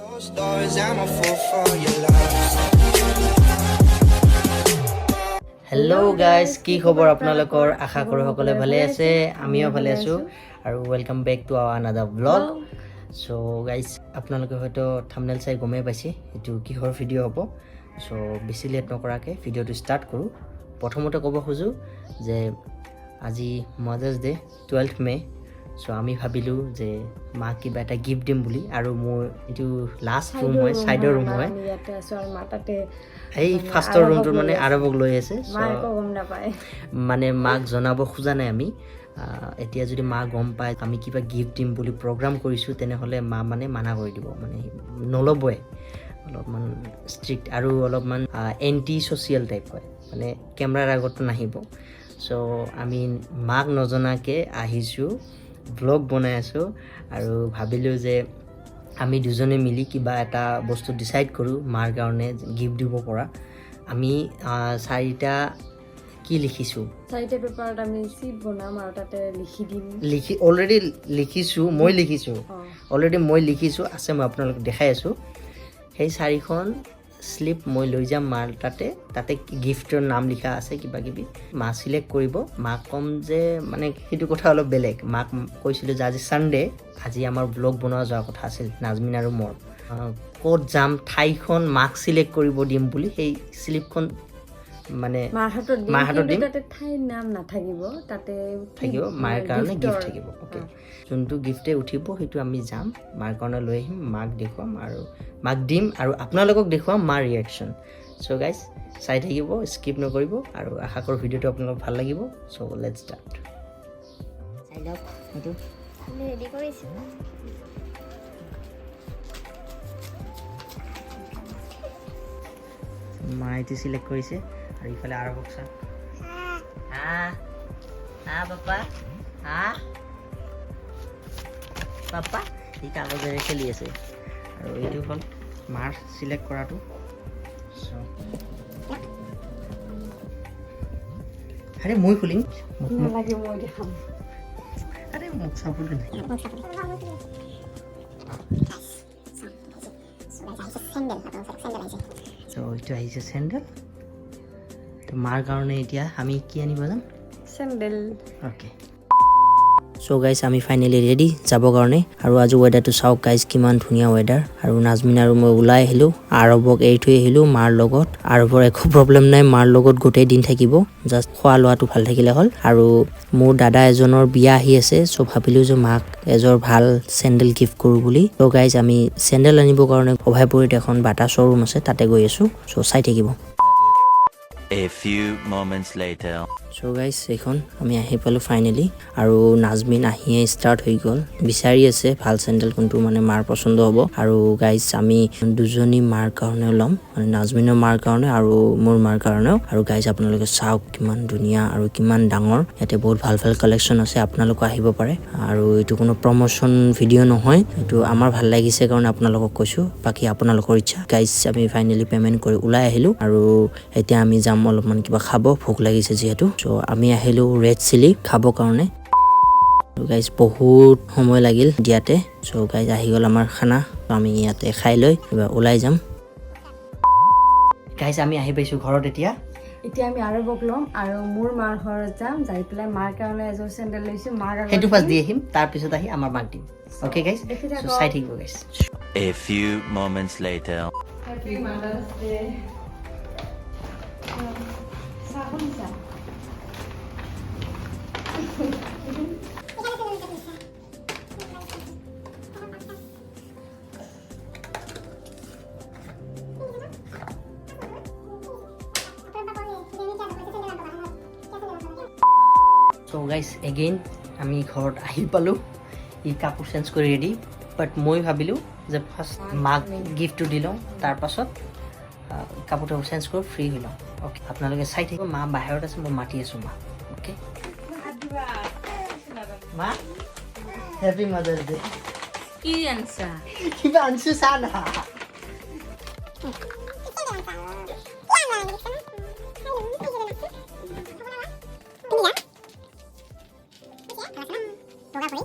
Hello guys, কি খবৰ আপোনালোকৰ? আশা কৰো সকলোৱে ভালে আছে, আমিও ভালে আছো আৰু welcome back to our another blog. So guys, আপোনালোকে হয়তো থাম্বনেল চাই গমে পাইছে এটো কিহৰ ভিডিও হ'ব। সো বেছি লেট নকৰাকে ভিডিওটো ষ্টাৰ্ট কৰো। প্ৰথমতে ক'ব খোজো যে আজি মাদাৰ্স ডে 12 মে। সো আমি ভাবিলো যে মা কিবা এটা গিফট দিম বুলি আৰু মোৰ এটো লাষ্ট ৰুম হয়, সাইডৰ ৰুম হয়। আমি ইয়াতে আছো আৰু মাটাতে এই ফাৰ্ষ্টৰ ৰুমটো মানে আৰৱক লৈ আছে। মাকো গম নাপায়, মানে মাক জনাব খোজা নাই আমি। এতিয়া যদি মা গম পায় আমি কিবা গিফট দিম বুলি প্ৰগ্ৰাম কৰিছোঁ তেনেহ'লে মা মানে মানা কৰি দিব, মানে নল'বই। অলপমান ষ্ট্ৰিক্ট আৰু অলপমান এণ্টি ছ'চিয়েল টাইপ হয়, মানে কেমেৰাৰ আগতো নাহিব। চ' আমি মাক নজনাকৈ আহিছোঁ, ব্লগ বনাই আছোঁ আৰু ভাবিলোঁ যে আমি দুজনে মিলি কিবা এটা বস্তু ডিচাইড কৰোঁ মাৰ কাৰণে গিফ্ট দিব পৰা। আমি চাৰিটা কি লিখিছোঁ, চাৰিটা পেপাৰত আমি চিট বনাম আৰু তাতে লিখি দিম। অলৰেডি লিখিছোঁ, মই লিখিছোঁ অলৰেডি, মই লিখিছোঁ আছে, মই আপোনালোকক দেখাই আছোঁ। সেই চাৰিখন শ্লিপ মই লৈ যাম মাৰ তাতে গিফ্টৰ নাম লিখা আছে কিবা কিবি। মা চিলেক্ট কৰিব, মাক ক'ম যে মানে সেইটো কথা অলপ বেলেগ। মাক কৈছিলোঁ যে আজি ছানডে, আজি আমাৰ ব্লগ বনোৱা যোৱাৰ কথা আছিল নাজমিন আৰু মোৰ। ক'ত যাম ঠাইখন মাক চিলেক্ট কৰিব দিম বুলি সেই শ্লিপখন মানে মাৰ হাতত দিম। তাতে ঠাইৰ নাম নাথাকিব, তাতে থাকিব মাৰ কাৰণে গিফ্ট থাকিব। অ'কে, যোনটো গিফ্টে উঠিব সেইটো আমি যাম মাৰ কাৰণে লৈ আহিম, মাক দেখুৱাম আৰু মাক দিম আৰু আপোনালোকক দেখুৱাম মাৰ ৰিয়েকশ্যন। চ' গাইজ চাই থাকিব, স্কিপ নকৰিব আৰু আশা কৰোঁ ভিডিঅ'টো আপোনালোকক ভাল লাগিব। চ' লেটছ ষ্টাৰ্ট। চাই লওক সেইটো ৰেডি কৰিছোঁ। মায়ে এইটো চিলেক্ট কৰিছে আৰু ইফালে আৰু বক্সা পাপা পাপা এই কাগজেৰে খেলি আছে আৰু এইটো হ'ল মাৰ চিলেক্ট কৰাটো। আৰে মই খুলিম, নালাগে মই দেখাম। আৰে মোক চাবলৈ নাই। এইটো আহিছে চেণ্ডেল। তো মাৰ কাৰণে এতিয়া আমি কি আনিব যাম? চেণ্ডেল। অ'কে, চ' গাইজ আমি ফাইনেলি ৰেডি যাবৰ কাৰণে। আৰু আজি ৱেডাৰটো চাওক গাইজ, কিমান ধুনীয়া ৱেডাৰ। আৰু নাজমিন আৰু মই ওলাই আহিলোঁ, আৰৱক এৰি থৈ আহিলোঁ মাৰ লগত। আৰৱৰ একো প্ৰব্লেম নাই, মাৰ লগত গোটেই দিন থাকিব, জাষ্ট খোৱা লোৱাটো ভাল থাকিলে হ'ল। আৰু মোৰ দাদা এজনৰ বিয়া আহি আছে, চ' ভাবিলোঁ যে মাক এযোৰ ভাল চেণ্ডেল গিফ্ট কৰোঁ বুলি। চ' গাইজ আমি চেণ্ডেল আনিবৰ কাৰণে অভয়পুৰীত এখন বাটা শ্ব'ৰুম আছে, তাতে গৈ আছোঁ। চ' চাই থাকিব। A few moments later. So' guys এইখন আমি আহি পালোঁ ফাইনেলি। আৰু নাজমিন আহিয়ে ষ্টাৰ্ট হৈ গ'ল, বিচাৰি আছে ভাল চেণ্ডেল কোনটো মানে মাৰ পচন্দ হ'ব। আৰু গাইজ আমি দুজনী মাৰ কাৰণেও ল'ম, মানে নাজমিনৰ মাৰ কাৰণে আৰু মোৰ মাৰ কাৰণেও। আৰু গাইজ আপোনালোকে চাওক কিমান ধুনীয়া আৰু কিমান ডাঙৰ, ইয়াতে বহুত ভাল ভাল কালেকশ্যন আছে, আপোনালোকো আহিব পাৰে। আৰু এইটো কোনো প্ৰমোশ্যন ভিডিঅ' নহয়, এইটো আমাৰ ভাল লাগিছে কাৰণে আপোনালোকক কৈছোঁ, বাকী আপোনালোকৰ ইচ্ছা। গাইজ আমি ফাইনেলি পে'মেণ্ট কৰি ওলাই আহিলোঁ আৰু এতিয়া আমি যাম অলপমান কিবা খাব, ভোক লাগিছে যিহেতু। চ' আমি আহিলোঁ ৰেড চিলি খাবৰ কাৰণে। গাইজ বহুত সময় লাগিল দিয়াতে। চ' গাইজ আহি গ'ল আমাৰ খানা, আমি ইয়াতে খাই লৈ কিবা ওলাই যাম। গাইজ আমি আহি পাইছোঁ ঘৰত এতিয়া আমি আৰৱক ল'ম আৰু মোৰ মাৰ ঘৰত যাম, যাই পেলাই মাৰ কাৰণে এযোৰ চেণ্ডেল লৈছোঁ। মাৰ সেইটো ফাৰ্ষ্ট দি আহিম, তাৰপিছত আহি আমাৰ মাক দিম। অ'কে গাইজ, চাই থাকিব guys. A few moments later. Happy mother's day. So' guys again আমি ঘৰত আহি পালোঁ, ই কাপোৰ চেঞ্জ কৰি ৰেডি। বাট মই ভাবিলোঁ যে ফাৰ্ষ্ট মাক গিফ্টটো দি লওঁ, তাৰপাছত কাপোৰটো চেঞ্জ কৰি ফ্ৰী হৈ লওঁ। অ'কে, আপোনালোকে চাই থাকিব। মা বাহিৰত আছে, মই মাতি আছোঁ মা। অ'কে মা, হেপী মাদাৰ্স ডে। কি আনছা? কিবা আনিছোঁ চা না। Happy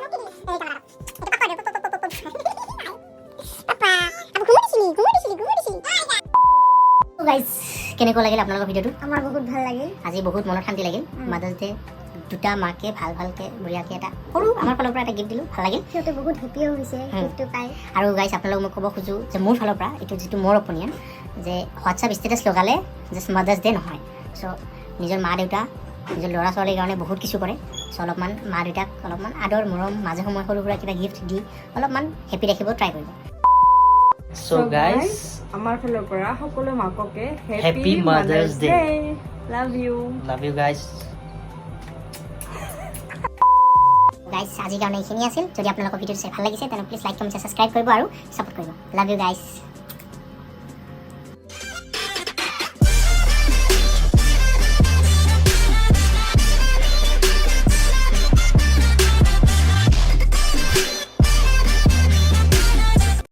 Mother's Day! কেনেকুৱা লাগিল আপোনালোকৰ ভিডিঅ'টো আমাৰ বহুত ভাল লাগিল আজি বহুত মনত শান্তি লাগিল মাদাৰ্ছ ডে দুটা মাকে ভালকে বঢ়িয়াকৈ এটা সৰু আমাৰ ফালৰ পৰা এটা গিফ্ট দিলোঁ ভাল লাগিল সিহঁতে বহুত হেপিও হৈছে গিফ্টটো পাই আৰু গাইজ আপোনালোকক মই ক'ব খোজোঁ যে মোৰ ফালৰ পৰা এইটো যিটো মোৰ অপিনিয়ন যে হোৱাটছআপ ষ্টেটাছ লগালে জাষ্ট মাদাৰ্ছ ডে নহয় চ' নিজৰ মা দেউতা নিজৰ ল'ৰা ছোৱালীৰ কাৰণে বহুত কিছু কৰে চ' অলপমান মা দেউতাক অলপমান আদৰ মৰম মাজে সময়ে সৰু সুৰা কিবা গিফ্ট দি অলপমান হেপি ৰাখিব ট্ৰাই কৰিব So guys, আমাৰ ফালৰ পৰা সকলো মাককে Happy Mother's Day. Love you love you guys. Guys আজিৰ কাৰণে এইখিনি আছিল যদি আপোনালোকৰ ভিডিঅ'টো চাই ভাল লাগিছে তেনে প্লিজ লাইক কমেণ্ট ছাবস্ক্ৰাইব কৰিব আৰু ছাপোৰ্ট কৰিব লাভ ইউ গাইজ